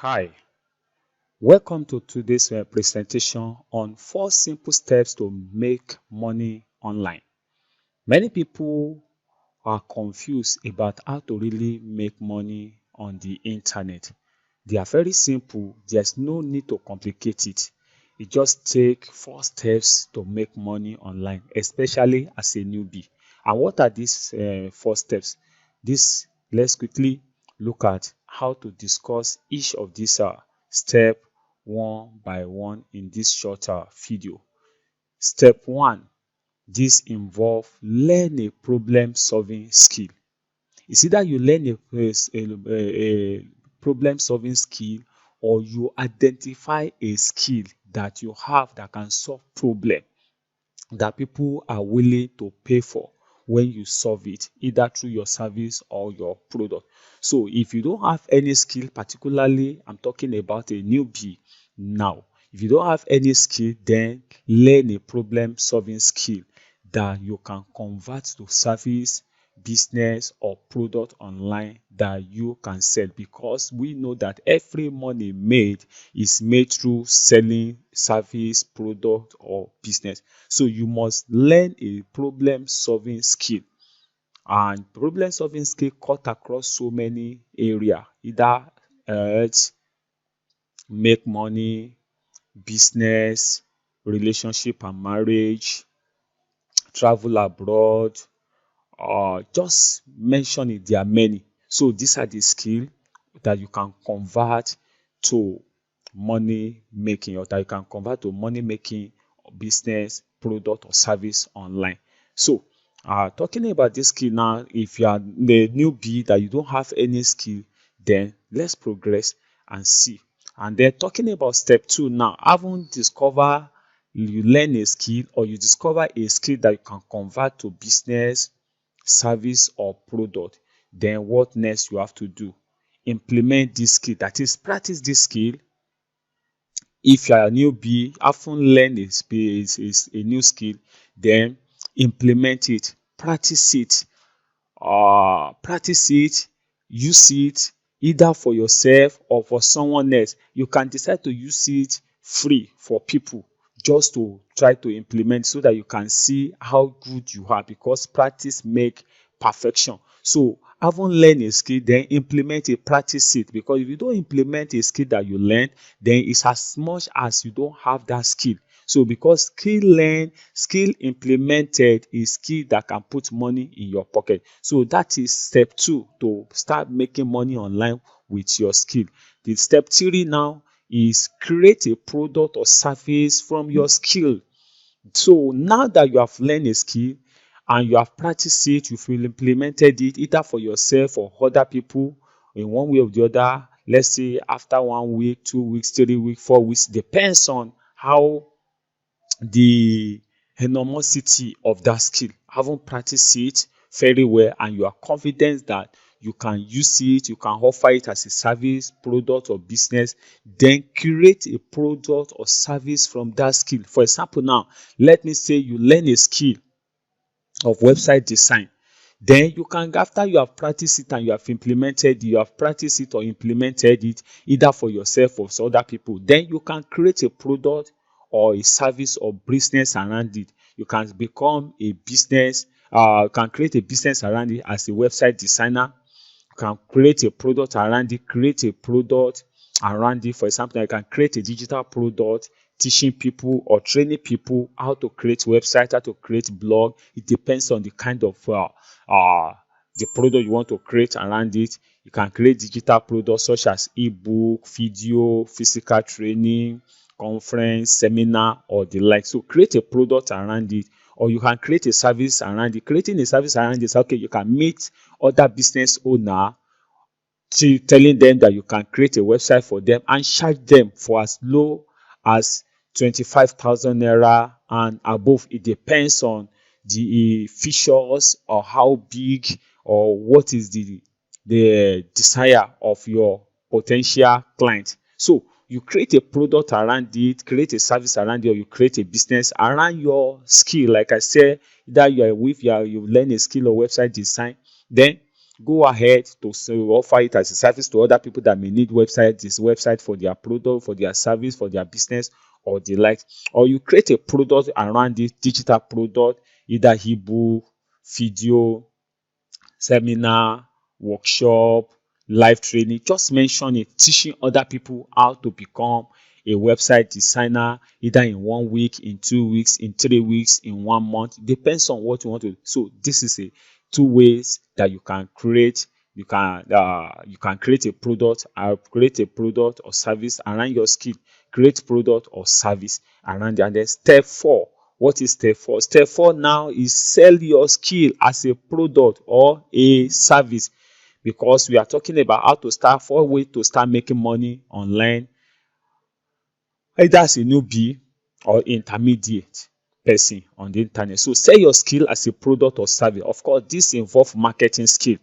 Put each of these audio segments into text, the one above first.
Hi, welcome to today's presentation on 4 simple steps to make money online. Many people are confused about how to really make money on the internet. They are very simple. There's no need to complicate it. You just take 4 steps to make money online, especially as a newbie. And what are these 4 steps? Let's quickly look at how to discuss each of these step one by one in this short video. Step one, this involve learn a problem solving skill. It's either you learn a problem solving skill or you identify a skill that you have that can solve problem that people are willing to pay for when you solve it, either through your service or your product. So if you don't have any skill, particularly I'm talking about a newbie now, if you don't have any skill, then learn a problem solving skill that you can convert to service, business or product online that you can sell, because we know that every money made is made through selling service, product or business. So you must learn a problem solving skill, and problem solving skill cut across so many areas, either health, make money, business, relationship and marriage, travel abroad, just mention it. There are many. So these are the skills that you can convert to money making, or that you can convert to money making business, product or service online. So talking about this skill now, if you are the newbie that you don't have any skill, then let's progress and see. And then talking about step two now, haven't discovered you learn a skill or you discover a skill that you can convert to business, service or product, then what next you have to do? Implement this skill, that is practice this skill. If you are a newbie, haven't learned a new skill, then implement it, practice it, use it either for yourself or for someone else. You can decide to use it free for people just to try to implement, so that you can see how good you are, because practice make perfection. So having learned a skill, then implement it, practice it, because if you don't implement a skill that you learn, then it's as much as you don't have that skill. So because skill learned, skill implemented is skill that can put money in your pocket. So that is step two to start making money online with your skill. The step three now is create a product or service from your skill. So now that you have learned a skill and you have practiced it, you've implemented it either for yourself or other people in one way or the other. Let's say after 1 week, 2 weeks, 3 weeks, 4 weeks, depends on how the enormosity of that skill. Having practiced it very well and you are confident that you can use it, you can offer it as a service, product or business, then create a product or service from that skill. For example, now let me say you learn a skill of website design. Then you can, after you have practiced it and you have implemented, you have practiced it or implemented it either for yourself or for other people, then you can create a product or a service or business around it. You can become a business, you can create a business around it as a website designer. You can create a product around it, For example, you can create a digital product teaching people or training people how to create website, how to create blog. It depends on the kind of the product you want to create around it. You can create digital products such as ebook, video, physical training, conference, seminar, or the like. So create a product around it, or you can create a service around it. Creating a service around it, okay, you can meet other business owner, telling them that you can create a website for them and charge them for as low as 25,000 naira and above. It depends on the features or how big or what is the desire of your potential client. So you create a product around it, create a service around it, or you create a business around your skill. Like I said, either you learn a skill or website design, then go ahead to offer it as a service to other people that may need this website for their product, for their service, for their business, or the like. Or you create a product around this digital product, either ebook, video, seminar, workshop, live training. Just mention it, teaching other people how to become a website designer, either in 1 week, in 2 weeks, in 3 weeks, in 1 month. Depends on what you want to do. So this is a 2 ways that you can create. You can create a product, or service around your skill. Create product or service around it. And then step 4. What is step 4? Step 4 now is sell your skill as a product or a service, because we are talking about how to start 4 ways to start making money online, either as a newbie or intermediate person on the internet. So sell your skill as a product or service. Of course, this involves marketing skill,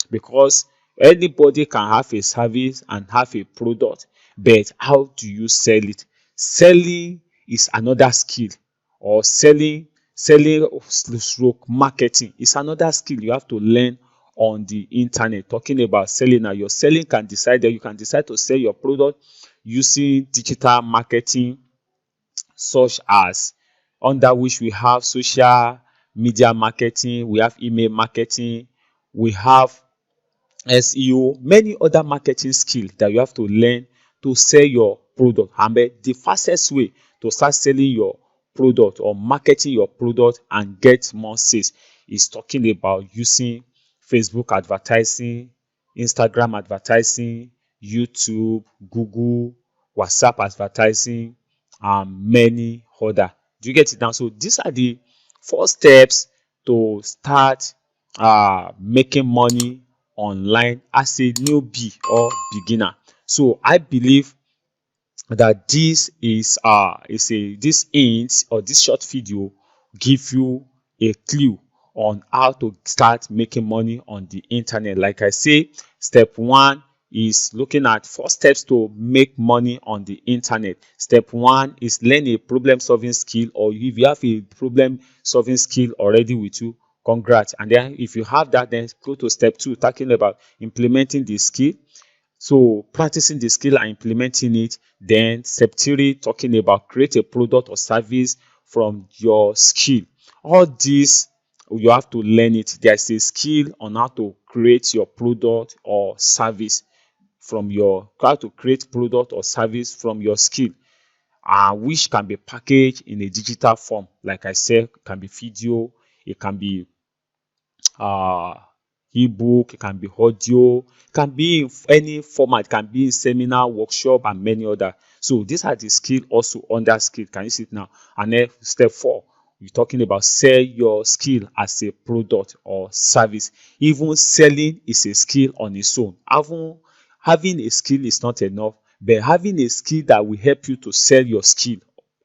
because anybody can have a service and have a product, but how do you sell it? Selling is another skill, or selling stroke marketing is another skill you have to learn on the internet. Talking about selling, now your selling can decide that you can decide to sell your product using digital marketing, such as under which we have social media marketing, we have email marketing, we have SEO, many other marketing skills that you have to learn to sell your product. And the fastest way to start selling your product or marketing your product and get more sales is talking about using Facebook advertising, Instagram advertising, YouTube, Google, WhatsApp advertising, and many other. Do you get it now? So these are the 4 steps to start making money online as a newbie or beginner. So I believe that this hint or this short video give you a clue on how to start making money on the internet. Like I say, step 1 is looking at 4 steps to make money on the internet. Step 1 is learn a problem solving skill, or if you have a problem solving skill already with you, congrats. And then if you have that, then go to step 2, talking about implementing the skill. So practicing the skill and implementing it. Then step 3, talking about create a product or service from your skill. All this you have to learn it. There's a skill on how to create your product or service from your how to create product or service from your skill, which can be packaged in a digital form. Like I said, it can be video, it can be uh ebook, it can be audio, it can be in any format, it can be in seminar, workshop, and many other. So these are the skill also under skill. Can you see it now? And then step 4, we're talking about sell your skill as a product or service. Even selling is a skill on its own. Having a skill is not enough, but having a skill that will help you to sell your skill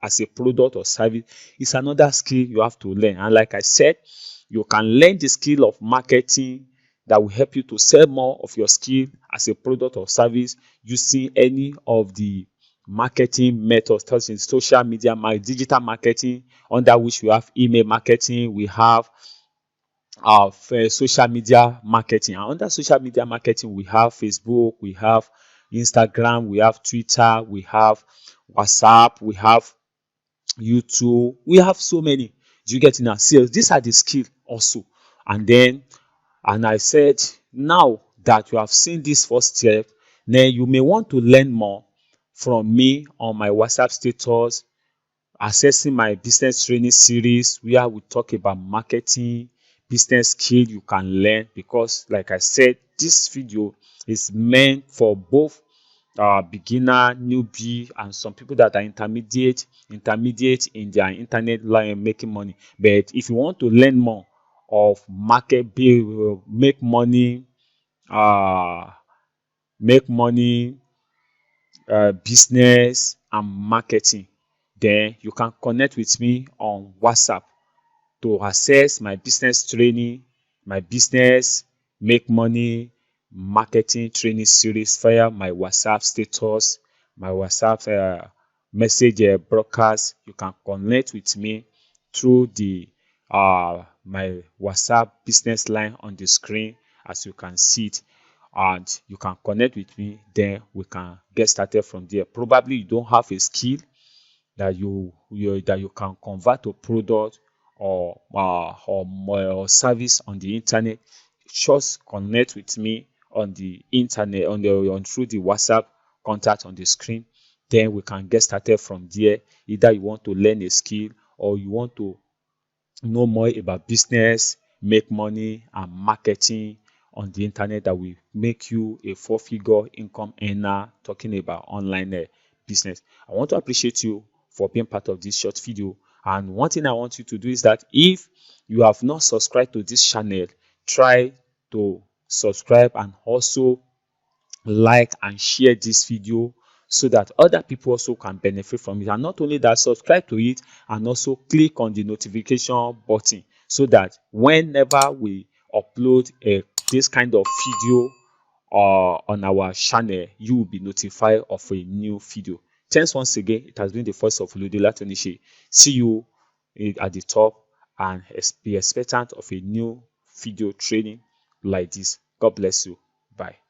as a product or service is another skill you have to learn. And like I said, you can learn the skill of marketing that will help you to sell more of your skill as a product or service using any of the marketing methods, such as social media, digital marketing, under which we have email marketing, we have social media marketing. And under social media marketing, we have Facebook, we have Instagram, we have Twitter, we have WhatsApp, we have YouTube, we have so many. Do you get it now? Sales, these are the skills also. And I said, now that you have seen this first step, then you may want to learn more from me on my WhatsApp status, accessing my business training series, where we talk about marketing, business skill you can learn. Because like I said, this video is meant for both beginner, newbie, and some people that are intermediate in their internet line making money. But if you want to learn more of make money, uh business and marketing, then you can connect with me on WhatsApp to access my business training, my business make money marketing training series via my WhatsApp status, my WhatsApp message broadcast. You can connect with me through the my WhatsApp business line on the screen, as you can see it, and you can connect with me. Then we can get started from there. Probably you don't have a skill that you can convert to product or service on the internet. Just connect with me on the internet on through the WhatsApp contact on the screen. Then we can get started from there. Either you want to learn a skill or you want to know more about business, make money and marketing on the internet that will make you a four-figure income earner talking about online business. I want to appreciate you for being part of this short video. And one thing I want you to do is that if you have not subscribed to this channel, try to subscribe and also like and share this video so that other people also can benefit from it. And not only that, subscribe to it and also click on the notification button so that whenever we upload this kind of video on our channel, you will be notified of a new video. Thanks once again. It has been the voice of Oludela Tonishi. See you at the top, and be expectant of a new video training like this. God bless you. Bye.